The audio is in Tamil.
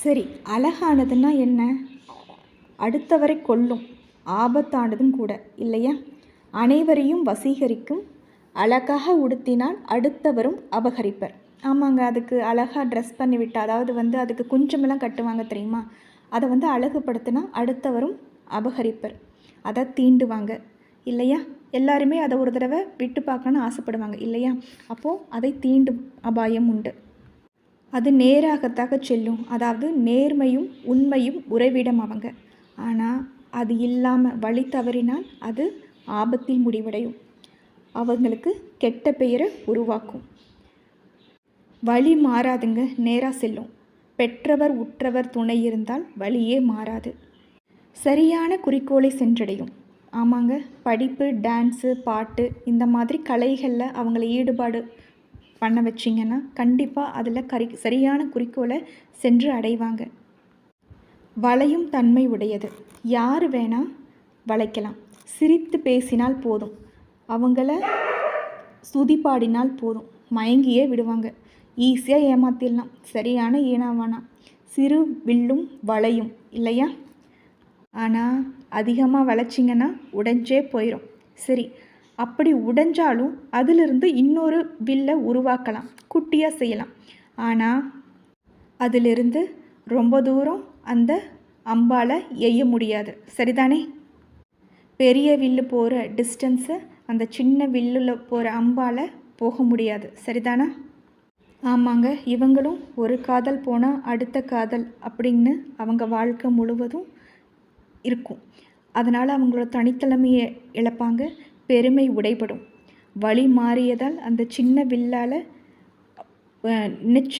சரி, அழகானதுன்னா என்ன? அடுத்தவரை கொல்லும், ஆபத்தானதும் கூட இல்லையா? அனைவரையும் வசீகரிக்கும், அழகாக உடுத்தினால் அடுத்தவரும் அபகரிப்பர். ஆமாங்க, அதுக்கு அழகாக ட்ரெஸ் பண்ணிவிட்டு, அதாவது அதுக்கு குஞ்சமெல்லாம் கட்டுவாங்க தெரியுமா? அதை அழகுபடுத்தினா அடுத்தவரும் அபகரிப்பர், அதை தீண்டுவாங்க இல்லையா? எல்லாருமே அதை ஒரு தடவை விட்டு பார்க்கணுன்னு ஆசைப்படுவாங்க இல்லையா? அப்போது அதை தீண்டும் அபாயம் உண்டு. அது நேராகத்தாக செல்லும், அதாவது நேர்மையும் உண்மையும் உறைவிடம் அவங்க. ஆனால் அது இல்லாமல் வழி தவறினால் அது ஆபத்தில் முடிவடையும், அவங்களுக்கு கெட்ட பெயரை உருவாக்கும். வழி மாறாதுங்க, நேராக செல்லும். பெற்றவர் உற்றவர் துணை இருந்தால் வழியே மாறாது, சரியான குறிக்கோளை சென்றடையும். ஆமாங்க, படிப்பு, டான்ஸு, பாட்டு இந்த மாதிரி கலைகளில் அவங்கள ஈடுபாடு பண்ண வச்சிங்கன்னா கண்டிப்பாக அதில் சரியான குறிக்கோளை சென்று அடைவாங்க. வளையும் தன்மை உடையது, யார் வேணால் வளைக்கலாம். சிரித்து பேசினால் போதும், அவங்கள சுதிப்பாடினால் போதும், மயங்கியே விடுவாங்க. ஈஸியாக ஏமாத்திடலாம், சரியான ஈனாவானா. சிறு வில்லும் வளையும் இல்லையா? ஆனால் அதிகமாக வளைச்சிங்கன்னா உடைஞ்சே போயிடும். சரி, அப்படி உடைஞ்சாலும் அதிலிருந்து இன்னொரு வில்லை உருவாக்கலாம், குட்டியாக செய்யலாம். ஆனால் அதிலிருந்து ரொம்ப தூரம் அந்த அம்பால் எய்ய முடியாது, சரிதானே? பெரிய வில்லு போகிற டிஸ்டன்ஸை அந்த சின்ன வில்லில் போகிற அம்பால் போக முடியாது, சரிதானா? ஆமாங்க, இவங்களும் ஒரு காதல் போனால் அடுத்த காதல் அப்படின்னு அவங்க வாழ்க்கை முழுவதும் இருக்கும். அதனால் அவங்களோட தனித்தலைமையை இழப்பாங்க, பெருமை உடைபடும். வழி மாறியதால் அந்த சின்ன வில்லால்